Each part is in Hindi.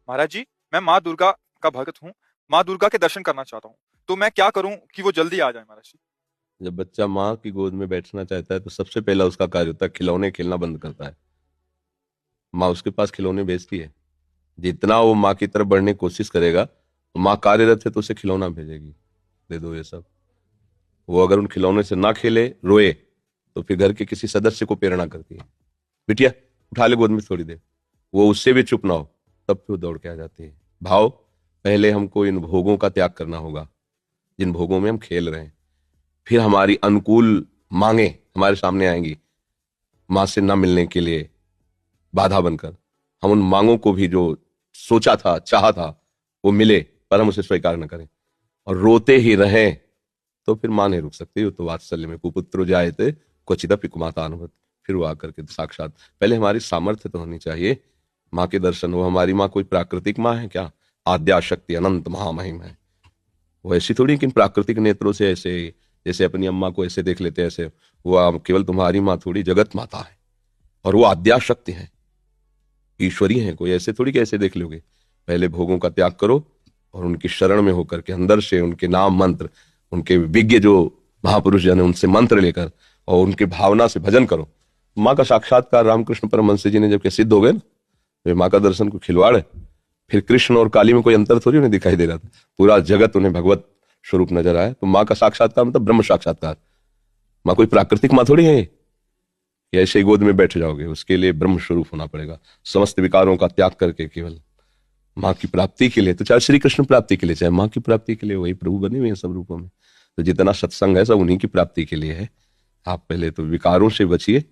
महाराज जी, मैं माँ दुर्गा का भक्त हूँ। माँ दुर्गा के दर्शन करना चाहता हूँ। तो मैं क्या करूँ कि वो जल्दी आ जाए महाराज जी? जब बच्चा माँ की गोद में बैठना चाहता है तो सबसे पहला उसका कार्य होता है खिलौने खेलना बंद करता है। माँ उसके पास खिलौने भेजती है। जितना वो माँ की तरफ बढ़ने की कोशिश करेगा तो माँ कार्यरत है तो उसे खिलौना भेजेगी, दे दो ये सब। वो अगर उन खिलौने से ना खेले, रोए, तो फिर घर के किसी सदस्य को प्रेरणा करती है, बिटिया उठा ले गोद में थोड़ी देर। वो उससे भी चुप ना हो, तब फिर वो दौड़ के आ जाती है। भाव, पहले हमको इन भोगों का त्याग करना होगा जिन भोगों में हम खेल रहे हैं। फिर हमारी अनुकूल मांगे हमारे सामने आएंगी, माँ से ना मिलने के लिए बाधा बनकर। हम उन मांगों को भी जो सोचा था, चाहा था, वो मिले, पर हम उसे स्वीकार न करें और रोते ही रहें, तो फिर मां नहीं रुक सकती। वो तो वात्सल्य में कुपुत्रो जायते क्वचिदपि कुमाता अनुभव। फिर वो आकर के साक्षात, पहले हमारी सामर्थ्य तो होनी चाहिए, माँ के दर्शन हो। हमारी माँ कोई प्राकृतिक माँ है क्या? आद्या शक्ति अनंत महामहिम है। वो ऐसी थोड़ी कि इन प्राकृतिक नेत्रों से ऐसे, जैसे अपनी अम्मा को ऐसे देख लेते हैं ऐसे। वो केवल तुम्हारी माँ थोड़ी, जगत माता है, और वो आद्या शक्ति है, ईश्वरी है। कोई ऐसे थोड़ी कि ऐसे देख लोगे। पहले भोगों का त्याग करो और उनकी शरण में होकर के अंदर से उनके नाम मंत्र, उनके विज्ञ जो महापुरुष जन है उनसे मंत्र लेकर और उनकी भावना से भजन करो। माँ का साक्षात्कार रामकृष्ण परमहंस जी ने जब सिद्ध हो गए ना, तो माँ का दर्शन को खिलवाड़ है। फिर कृष्ण और काली में कोई अंतर थोड़ी उन्हें दिखाई दे रहा था, पूरा जगत उन्हें भगवत स्वरूप नजर आया। तो माँ का साक्षात्कार मतलब ब्रह्म साक्षात्कार। माँ कोई प्राकृतिक माँ थोड़ी है कि ऐसे ही गोद में बैठ जाओगे। उसके लिए ब्रह्म स्वरूप होना पड़ेगा, समस्त विकारों का त्याग करके केवल माँ की प्राप्ति के लिए। तो चाहे श्री कृष्ण प्राप्ति के लिए, चाहे माँ की प्राप्ति के लिए, वही प्रभु बने हुए हैं सब रूपों में। तो जितना सत्संग है सब उन्हीं की प्राप्ति के लिए है। आप पहले तो विकारों से बचिए,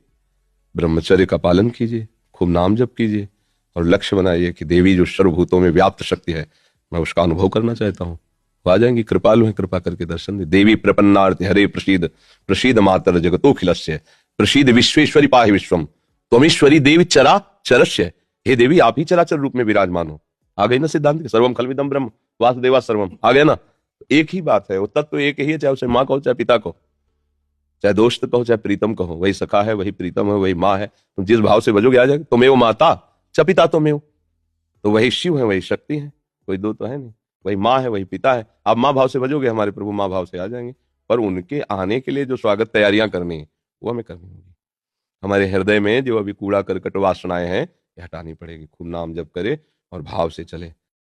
ब्रह्मचर्य का पालन कीजिए, खूब नाम जप कीजिए और लक्ष्य बनाइए कि देवी जो सर्वभूतों में व्याप्त शक्ति है, मैं उसका अनुभव करना चाहता हूँ। वो आ जाएंगी, कृपालु है, कृपा करके दर्शन दे। देवी प्रपन्नार्थ हरे प्रसीद, प्रसीद मातर जगतोखिलस्य, प्रसीद विश्वेश्वरी पाहि विश्वम, त्वमीश्वरी देवी चरा चरस्य। हे देवी, आप ही चराचर रूप में विराजमान हो। आ गई ना सिद्धांत के सर्वम खलविदम ब्रह्म वासुदेवा सर्वम, आ गया ना। एक ही बात है, वो तत्व एक ही है, चाहे उसे माँ कहो चाहे पिता कहो, चाहे दोस्त कहो चाहे प्रीतम कहो। वही सखा है, वही प्रीतम है, वही माँ है। तुम जिस भाव से भजोगे आ जाएगा। तुम्हें वो माता च पिता तुम्हें, तो वही शिव है, वही शक्ति है, कोई दो तो है नहीं। वही माँ है, वही पिता है। आप माँ भाव से भजोगे, हमारे प्रभु माँ भाव से आ जाएंगे। पर उनके आने के लिए जो स्वागत तैयारियां करनी है वो हमें करनी होगी। हमारे हृदय में जो अभी कूड़ा करकट वासनाएं हैं, ये हटानी पड़ेगी। खूब नाम जप करे और भाव से चले।